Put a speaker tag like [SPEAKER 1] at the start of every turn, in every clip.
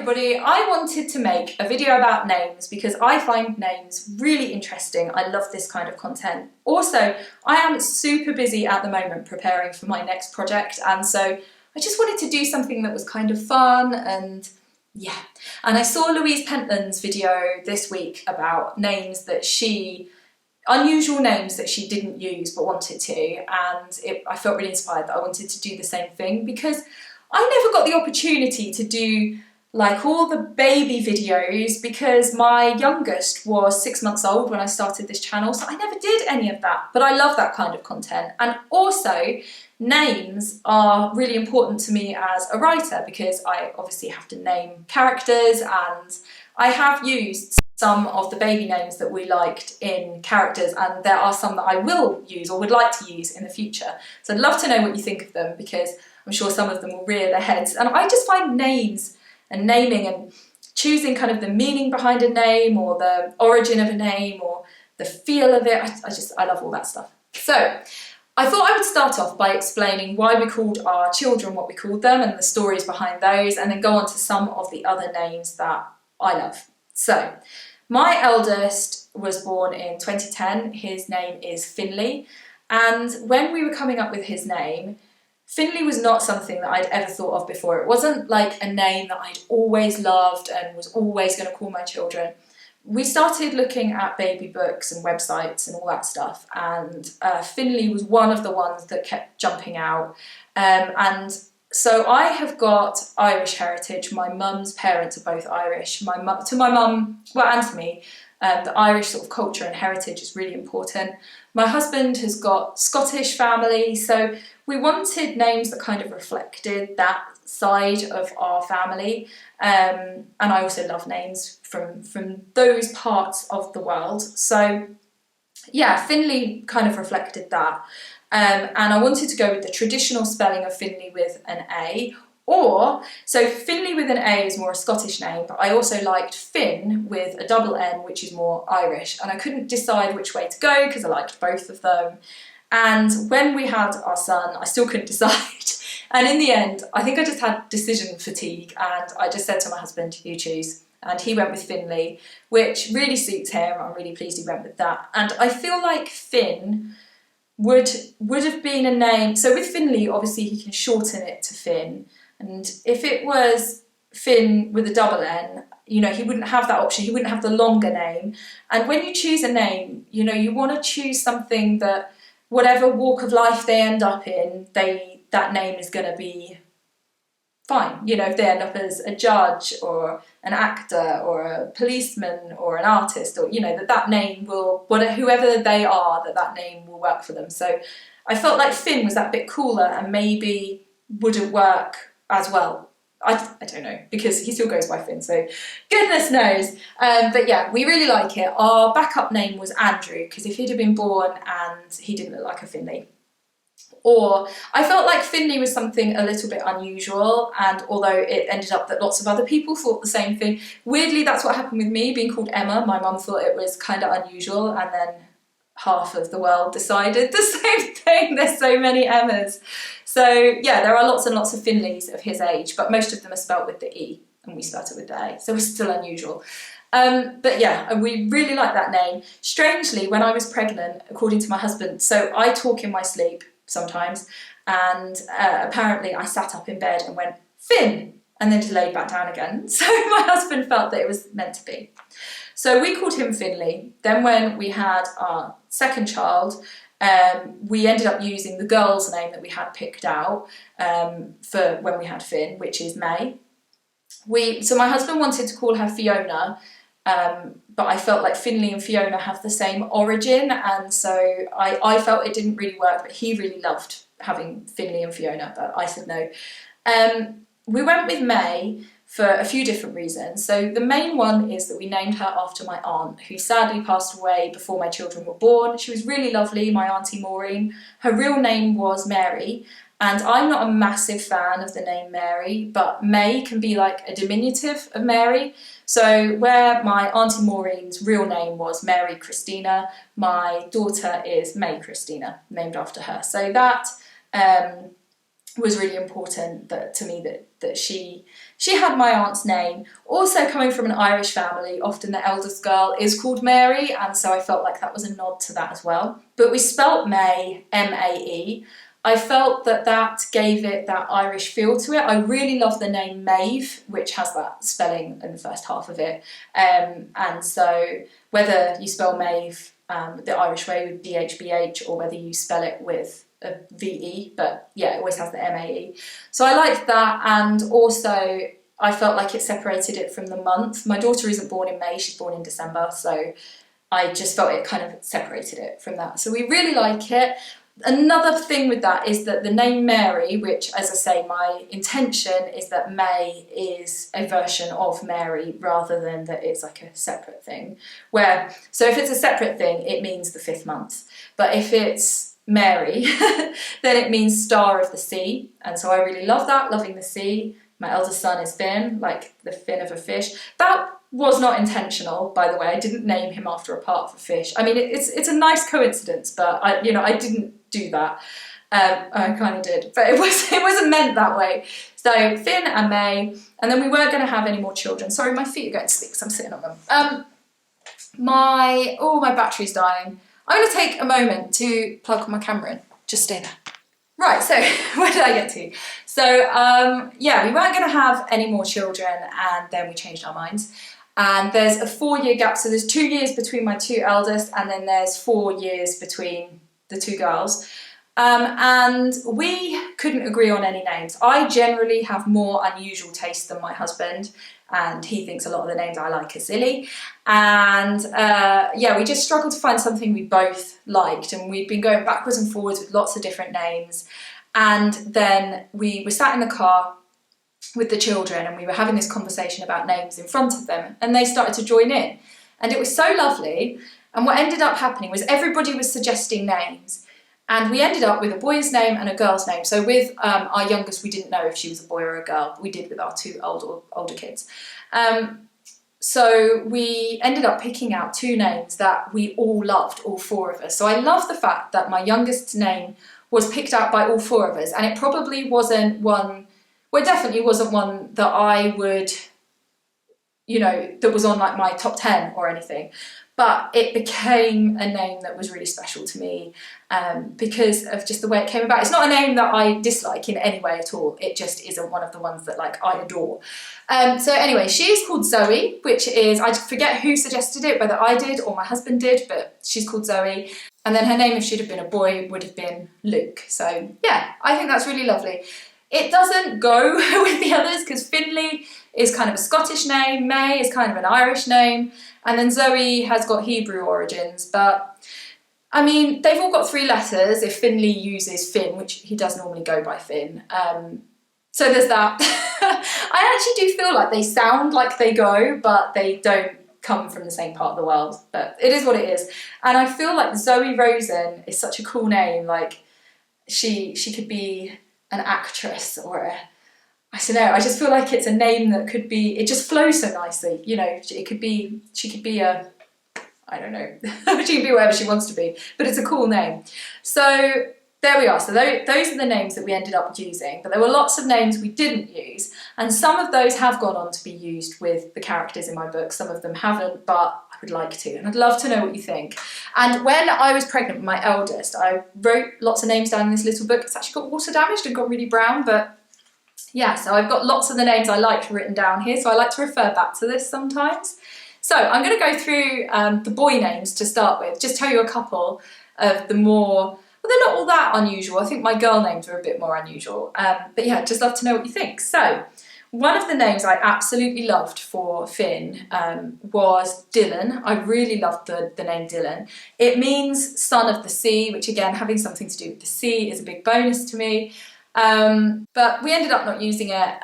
[SPEAKER 1] everybody, I wanted to make a video about names because I find names really interesting. I love this kind of content. Also, I am super busy at the moment preparing for my next project, and so I just wanted to do something that was kind of fun and yeah. And I saw Louise Pentland's video this week about names that unusual names that she didn't use but wanted to, and I felt really inspired that I wanted to do the same thing because I never got the opportunity to do like all the baby videos because my youngest was 6 months old when I started this channel, so I never did any of that, but I love that kind of content. And also names are really important to me as a writer because I obviously have to name characters, and I have used some of the baby names that we liked in characters, and there are some that I will use or would like to use in the future. So I'd love to know what you think of them because I'm sure some of them will rear their heads. And I just find names and naming and choosing kind of the meaning behind a name or the origin of a name or the feel of it, I love all that stuff. So I thought I would start off by explaining why we called our children what we called them and the stories behind those, and then go on to some of the other names that I love. So my eldest was born in 2010. His name is Finlay, and when we were coming up with his name, Finlay was not something that I'd ever thought of before. It wasn't like a name that I'd always loved and was always going to call my children. We started looking at baby books and websites and all that stuff, and Finlay was one of the ones that kept jumping out. And so I have got Irish heritage. My mum's parents are both Irish. To my mum, well, and to me, the Irish sort of culture and heritage is really important. My husband has got Scottish family, so we wanted names that kind of reflected that side of our family. And I also love names from those parts of the world. So yeah, Finlay kind of reflected that. And I wanted to go with the traditional spelling of Finlay with an A, so Finlay with an A is more a Scottish name, but I also liked Finn with a double N, which is more Irish, and I couldn't decide which way to go because I liked both of them. And when we had our son, I still couldn't decide. And in the end, I think I just had decision fatigue, and I just said to my husband, you choose. And he went with Finlay, which really suits him. I'm really pleased he went with that. And I feel like Finn would have been a name. So with Finlay, obviously he can shorten it to Finn. And if it was Finn with a double N, he wouldn't have that option. He wouldn't have the longer name. And when you choose a name, you want to choose something that whatever walk of life they end up in, that name is going to be fine. If they end up as a judge or an actor or a policeman or an artist, or that name will, whoever they are, that name will work for them. So I felt like Finn was that bit cooler and maybe wouldn't work as well. I don't know, because he still goes by Finn, so goodness knows. But yeah, we really like it. Our backup name was Andrew, because if he'd have been born and he didn't look like a Finlay, or I felt like Finlay was something a little bit unusual, and although it ended up that lots of other people thought the same thing, weirdly that's what happened with me being called Emma. My mum thought it was kind of unusual, and then half of the world decided the same thing. There's so many Emmas. So yeah, there are lots and lots of Finlays of his age, but most of them are spelt with the E, and we spelt it with the A, so it's still unusual. But yeah, we really like that name. Strangely, when I was pregnant, according to my husband, so I talk in my sleep sometimes, and apparently I sat up in bed and went, Finn, and then just laid back down again. So my husband felt that it was meant to be. So we called him Finlay. Then when we had our second child, we ended up using the girl's name that we had picked out for when we had Finn, which is May. So my husband wanted to call her Fiona, but I felt like Finlay and Fiona have the same origin, and so I felt it didn't really work, but he really loved having Finlay and Fiona, but I said no. We went with May for a few different reasons. So the main one is that we named her after my aunt, who sadly passed away before my children were born. She was really lovely, my auntie Maureen. Her real name was Mary, and I'm not a massive fan of the name Mary, but May can be like a diminutive of Mary. So where my auntie Maureen's real name was Mary Christina, my daughter is May Christina, named after her. So that was really important to me that she had my aunt's name. Also, coming from an Irish family, often the eldest girl is called Mary, and so I felt like that was a nod to that as well. But we spelt May, M-A-E. I felt that gave it that Irish feel to it. I really love the name Maeve, which has that spelling in the first half of it. And so whether you spell Maeve the Irish way with D-H-B-H, or whether you spell it with a V-E, but yeah, it always has the M-A-E. So I liked that, and also I felt like it separated it from the month. My daughter isn't born in May, she's born in December, so I just felt it kind of separated it from that. So we really like it. Another thing with that is that the name Mary, which, as I say, my intention is that May is a version of Mary rather than that it's like a separate thing. So if it's a separate thing, it means the 5th month. But if it's Mary, then it means star of the sea. And so I really love that, loving the sea. My eldest son is Finn, like the fin of a fish. That was not intentional, by the way. I didn't name him after a part of a fish. I mean, it's a nice coincidence, but I didn't do that. I kind of did, but it wasn't meant that way. So Finn and May, and then we weren't going to have any more children. Sorry, my feet are going to sleep because I'm sitting on them. My battery's dying. I'm going to take a moment to plug my camera in. Just stay there. Right, so where did I get to? So we weren't going to have any more children, and then we changed our minds. And there's a 4-year gap, so there's 2 years between my 2 eldest, and then there's 4 years between the 2 girls. And we couldn't agree on any names. I generally have more unusual taste than my husband, and he thinks a lot of the names I like are silly. And we just struggled to find something we both liked, and we'd been going backwards and forwards with lots of different names. And then we were sat in the car with the children, and we were having this conversation about names in front of them, and they started to join in. And it was so lovely. And what ended up happening was everybody was suggesting names, and we ended up with a boy's name and a girl's name. So with our youngest, we didn't know if she was a boy or a girl, but we did with our 2 older kids. So we ended up picking out 2 names that we all loved, all 4 of us. So I love the fact that my youngest's name was picked out by all 4 of us, and it probably wasn't one, well, it definitely wasn't one that I would, that was on like my top 10 or anything. But it became a name that was really special to me because of just the way it came about. It's not a name that I dislike in any way at all. It just isn't one of the ones that like I adore. So anyway, she's called Zoe, which is, I forget who suggested it, whether I did or my husband did, but she's called Zoe. And then her name, if she'd have been a boy, would have been Luke. So yeah, I think that's really lovely. It doesn't go with the others because Finlay is kind of a Scottish name, May is kind of an Irish name, and then Zoe has got Hebrew origins. But I mean, they've all got 3 letters if Finlay uses Finn, which he does normally go by Finn. So there's that. I actually do feel like they sound like they go, but they don't come from the same part of the world. But it is what it is. And I feel like Zoe Rosen is such a cool name. Like she could be an actress or I don't know, I just feel like it's a name that could be, it just flows so nicely, she could be a, I don't know, she can be whatever she wants to be, but it's a cool name. So there we are, so those are the names that we ended up using, but there were lots of names we didn't use, and some of those have gone on to be used with the characters in my book, some of them haven't, but I would like to, and I'd love to know what you think. And when I was pregnant with my eldest, I wrote lots of names down in this little book. It's actually got water damaged and got really brown, but yeah, so I've got lots of the names I liked written down here, so I like to refer back to this sometimes. So I'm going to go through the boy names to start with, just tell you a couple of the more, well, they're not all that unusual. I think my girl names are a bit more unusual, but yeah, just love to know what you think. So one of the names I absolutely loved for Finn was Dylan. I really loved the name Dylan. It means son of the sea, which again, having something to do with the sea is a big bonus to me. But we ended up not using it.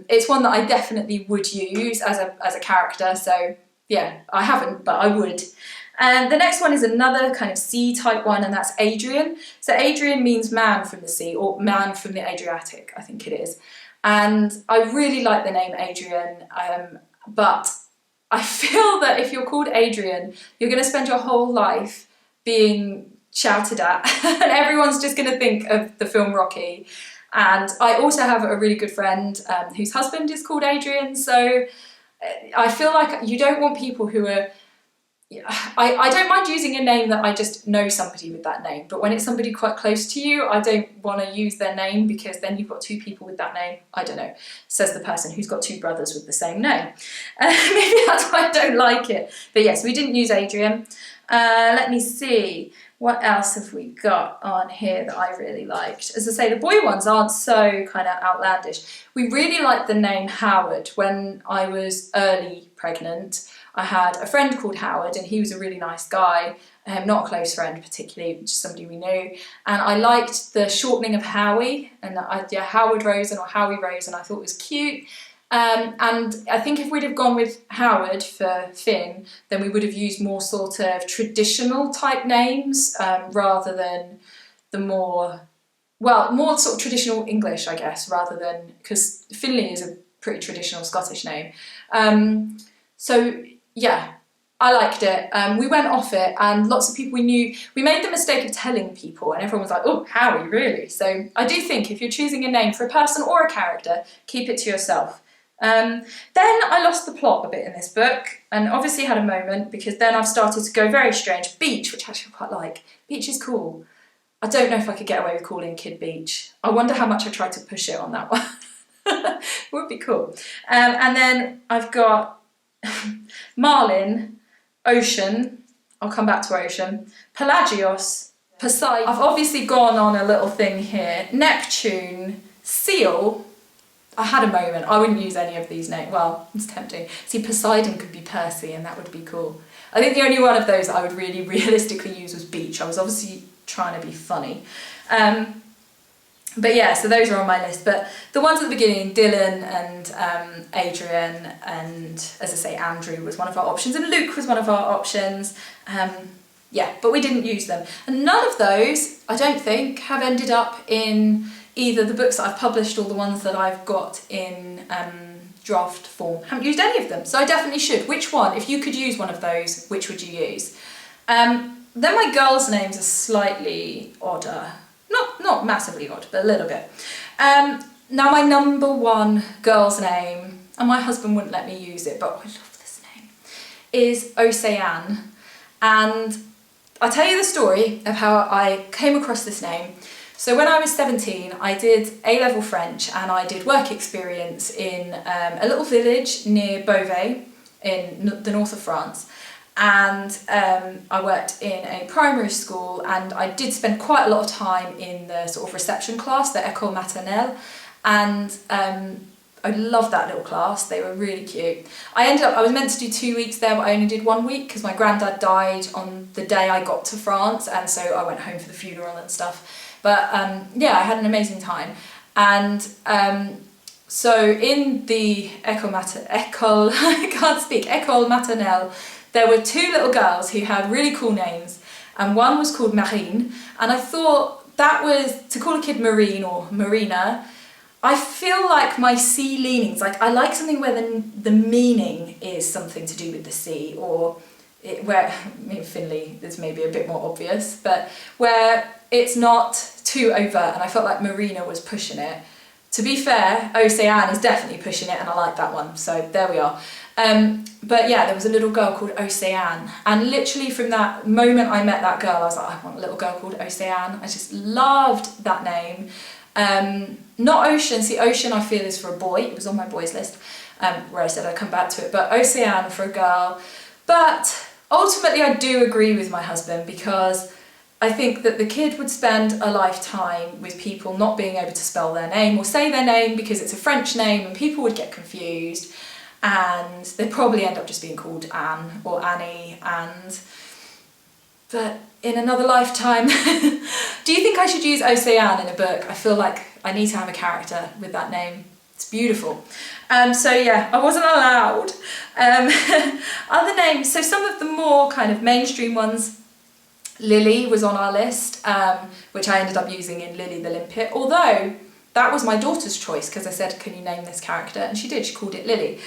[SPEAKER 1] It's one that I definitely would use as a character, so yeah, I haven't, but I would. And the next one is another kind of sea type one, and that's Adrian. So Adrian means man from the sea, or man from the Adriatic, I think it is. And I really like the name Adrian, but I feel that if you're called Adrian, you're going to spend your whole life being shouted at, and everyone's just going to think of the film Rocky. And I also have a really good friend whose husband is called Adrian, so I feel like you don't want people who are... I don't mind using a name that I just know somebody with that name, but when it's somebody quite close to you, I don't want to use their name because then you've got two people with that name. I don't know, says the person who's got two brothers with the same name. Maybe that's why I don't like it. But yes, we didn't use Adrian. Let me see, what else have we got on here that I really liked? As I say, the boy ones aren't so kind of outlandish. We really liked the name Howard. When I was early pregnant, I had a friend called Howard, and he was a really nice guy, not a close friend particularly, just somebody we knew. And I liked the shortening of Howie, and Howard Rosen or Howie Rosen, I thought it was cute. And I think if we'd have gone with Howard for Finn, then we would have used more sort of traditional type names rather than the more sort of traditional English, I guess, rather than, because Finlay is a pretty traditional Scottish name. So yeah, I liked it. We went off it, and lots of people we knew, we made the mistake of telling people, and everyone was like, oh, Howie, really? So I do think if you're choosing a name for a person or a character, keep it to yourself. Then I lost the plot a bit in this book, and obviously had a moment, because then I've started to go very strange. Beach, which actually I quite like. Beach is cool. I don't know if I could get away with calling Kid Beach. I wonder how much I tried to push it on that one. It would be cool. And then I've got Marlin, Ocean, I'll come back to Ocean, Pelagios, Poseidon. I've obviously gone on a little thing here. Neptune, Seal. I had a moment. I wouldn't use any of these names. Well, it's tempting. See, Poseidon could be Percy, and that would be cool. I think the only one of those that I would really realistically use was Beach. I was obviously trying to be funny. But yeah, so those are on my list. But the ones at the beginning, Dylan and Adrian and, as I say, Andrew was one of our options, and Luke was one of our options. Yeah, but we didn't use them. And none of those, I don't think, have ended up in either the books that I've published or the ones that I've got in draft form. Haven't used any of them, so I definitely should. Which one? If you could use one of those, which would you use? Then my girls' names are slightly odder. Not massively odd, but a little bit. Now my number one girl's name, and my husband wouldn't let me use it, but I love this name, is Océane. And I'll tell you the story of how I came across this name. So when I was 17, I did A-level French, and I did work experience in a little village near Beauvais in the north of France. And I worked in a primary school, and I did spend quite a lot of time in the sort of reception class, the École Maternelle, and I loved that little class. They were really cute. I was meant to do 2 weeks there, but I only did 1 week because my granddad died on the day I got to France, and so I went home for the funeral and stuff. But yeah, I had an amazing time. And so in the École Maternelle, there were two little girls who had really cool names, and one was called Marianne, and I thought that was, to call a kid Marine or Marina, I feel like my sea leanings, like I like something where the meaning is something to do with the sea, or where, Finlay is maybe a bit more obvious, but where it's not too overt, and I felt like Marina was pushing it. To be fair, Océane is definitely pushing it, and I like that one, so there we are. But yeah, there was a little girl called Océane, and literally from that moment I met that girl, I was like, I want a little girl called Océane. I just loved that name. Not Ocean, see, Ocean I feel is for a boy, it was on my boys list, where I said I'd come back to it, but Océane for a girl. But ultimately I do agree with my husband, because I think that the kid would spend a lifetime with people not being able to spell their name or say their name because it's a French name, and people would get confused, and they'd probably end up just being called Anne or Annie. But in another lifetime, do you think I should use Océane in a book? I feel like I need to have a character with that name. It's beautiful. So yeah, I wasn't allowed. Other names, so some of the more kind of mainstream ones, Lily was on our list, which I ended up using in Lily the Limpet, although that was my daughter's choice because I said, can you name this character? And she did, she called it Lily.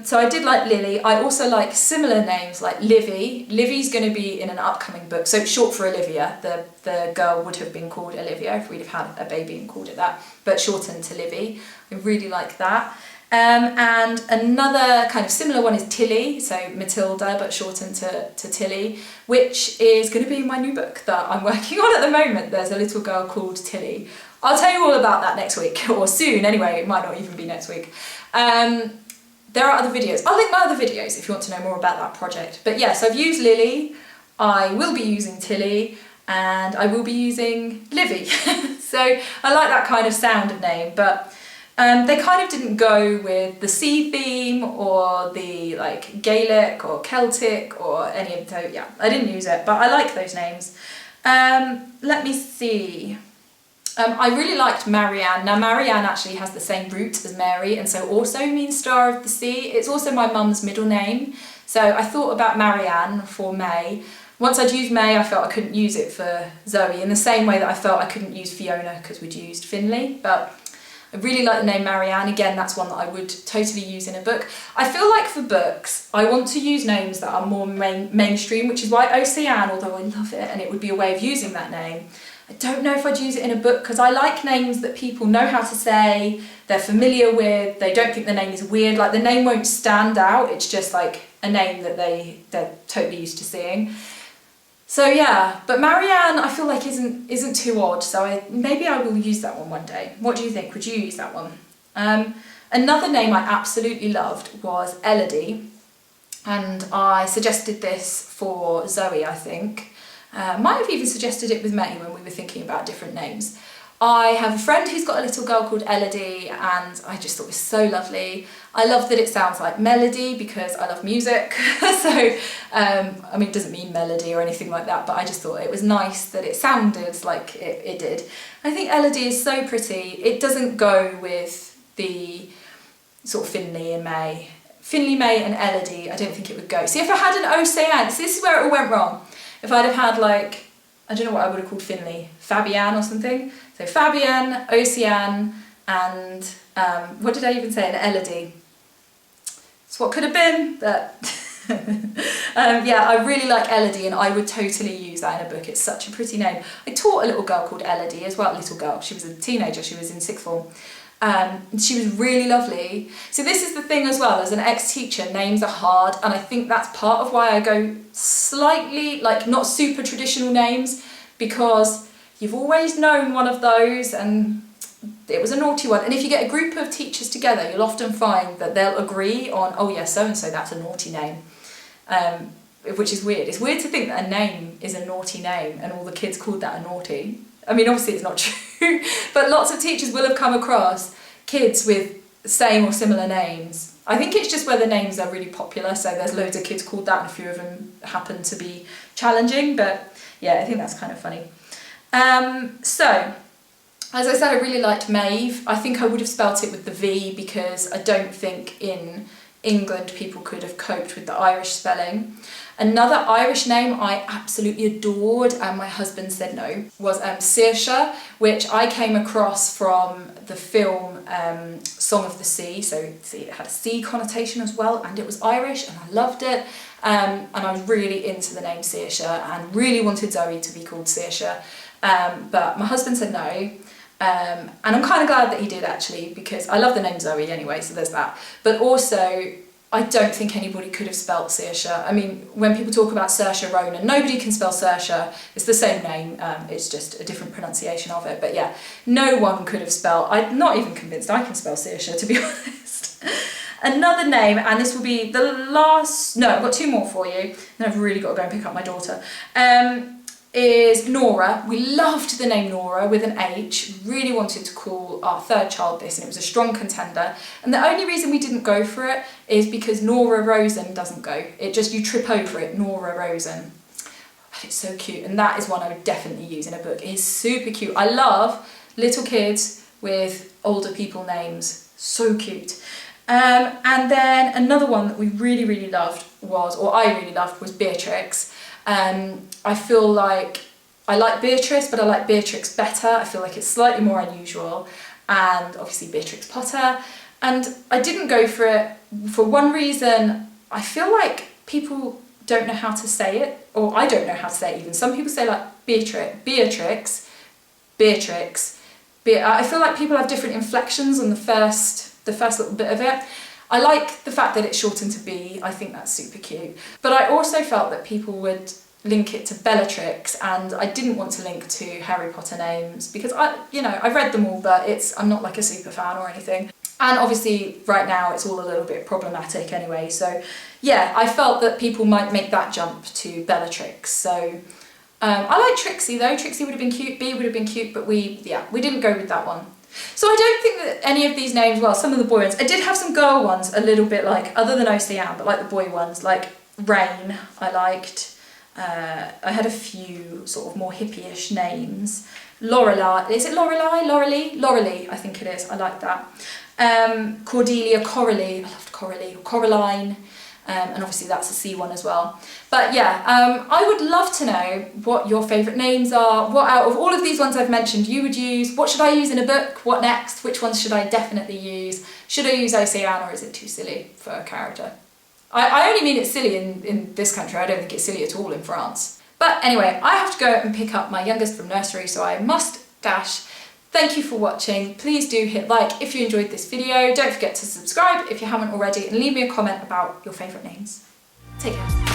[SPEAKER 1] So I did like Lily. I also like similar names like Livy. Livy's going to be in an upcoming book, so it's short for Olivia. The girl would have been called Olivia if we'd have had a baby and called it that, but shortened to Livy. I really like that. And another kind of similar one is Tilly, so Matilda, but shortened to Tilly, which is going to be in my new book that I'm working on at the moment. There's a little girl called Tilly. I'll tell you all about that next week, or soon anyway, it might not even be next week. There are other videos. I'll link my other videos if you want to know more about that project. But yes, I've used Lily, I will be using Tilly, and I will be using Livy. So I like that kind of sound of name, but they kind of didn't go with the sea theme or the like Gaelic or Celtic or any of those. Yeah, I didn't use it, but I like those names. Let me see. I really liked Marianne. Now Marianne actually has the same root as Mary and so also means Star of the Sea. It's also my mum's middle name. So I thought about Marianne for May. Once I'd used May, I felt I couldn't use it for Zoe in the same way that I felt I couldn't use Fiona because we'd used Finlay. But I really like the name Marianne. Again, that's one that I would totally use in a book. I feel like for books, I want to use names that are more mainstream, which is why Ocean, although I love it and it would be a way of using that name, I don't know if I'd use it in a book because I like names that people know how to say, they're familiar with, they don't think the name is weird, like the name won't stand out, it's just like a name that they're totally used to seeing. So yeah, but Marianne I feel like isn't too odd, so maybe I will use that one day. What do you think? Would you use that one? Another name I absolutely loved was Ellie, and I suggested this for Zoe, I think. Might have even suggested it with May when we were thinking about different names. I have a friend who's got a little girl called Ellie and I just thought it was so lovely. I love that it sounds like melody because I love music. So, I mean, it doesn't mean melody or anything like that, but I just thought it was nice that it sounded like it did. I think Ellie is so pretty. It doesn't go with the sort of Finlay and May. Finlay, May and Ellie, I don't think it would go. See, if I had an Ocean, so this is where it all went wrong. If I'd have had like, I don't know what I would have called Finlay, Fabienne or something. So Fabienne, Ocean, and what did I even say, an Elodie. It's what could have been, but yeah, I really like Elodie and I would totally use that in a book. It's such a pretty name. I taught a little girl called Elodie as well, little girl. She was a teenager, she was in sixth form. She was really lovely. So this is the thing as well, as an ex-teacher, names are hard, and I think that's part of why I go slightly, like, not super traditional names, because you've always known one of those and it was a naughty one. And if you get a group of teachers together, you'll often find that they'll agree on, oh yeah, so-and-so, that's a naughty name. Which is weird. It's weird to think that a name is a naughty name and all the kids called that a naughty. I mean, obviously it's not true, but lots of teachers will have come across kids with same or similar names. I think it's just where the names are really popular, so there's loads of kids called that and a few of them happen to be challenging, but yeah, I think that's kind of funny. So, as I said, I really liked Maeve. I think I would have spelt it with the V because I don't think in England people could have coped with the Irish spelling. Another Irish name I absolutely adored and my husband said no was Saoirse, which I came across from the film Song of the Sea. So see, it had a sea connotation as well and it was Irish and I loved it. And I was really into the name Saoirse and really wanted Zoe to be called Saoirse. But my husband said no. And I'm kind of glad that he did actually because I love the name Zoe anyway, so there's that. But also, I don't think anybody could have spelt Saoirse. I mean, when people talk about Saoirse Ronan, nobody can spell Saoirse. It's the same name, it's just a different pronunciation of it. But yeah, no one could have spelled, I'm not even convinced I can spell Saoirse, to be honest. Another name, and this will be the last, no, I've got two more for you, then I've really got to go and pick up my daughter, is Nora. We loved the name Nora with an H, really wanted to call our third child this, and it was a strong contender. And the only reason we didn't go for it is because Nora Rosen doesn't go. It just, you trip over it, Nora Rosen. But it's so cute, and that is one I would definitely use in a book. It is super cute. I love little kids with older people names, so cute. And then another one that we really, really loved was, or I really loved, was Beatrix. I feel like I like Beatrice, but I like Beatrix better. I feel like it's slightly more unusual. and obviously Beatrix Potter. And I didn't go for it for one reason. I feel like people don't know how to say it, or I don't know how to say it even. Some people say like Beatrix. I feel like people have different inflections on the first little bit of it. I like the fact that it's shortened to B. I think that's super cute. But I also felt that people would link it to Bellatrix, and I didn't want to link to Harry Potter names because I've read them all, but I'm not like a super fan or anything. And obviously right now it's all a little bit problematic anyway. So yeah, I felt that people might make that jump to Bellatrix. So I like Trixie though. Trixie would have been cute, B would have been cute, but we didn't go with that one. So I don't think that any of these names, well, some of the boy ones, I did have some girl ones a little bit like, other than Oceane, but like the boy ones, like Rain, I liked. I had a few sort of more hippie-ish names. Lorelei, is it Lorelei? Lorelie, I think it is, I like that. Cordelia, Coralie, I loved Coralie, Coraline, and obviously that's a C one as well. But yeah, I would love to know what your favourite names are, what out of all of these ones I've mentioned you would use, what should I use in a book, what next, which ones should I definitely use, should I use Oceane or is it too silly for a character? I only mean it's silly in this country, I don't think it's silly at all in France. But anyway, I have to go and pick up my youngest from nursery, so I must dash. Thank you for watching. Please do hit like if you enjoyed this video. Don't forget to subscribe if you haven't already, and leave me a comment about your favourite names. Take care.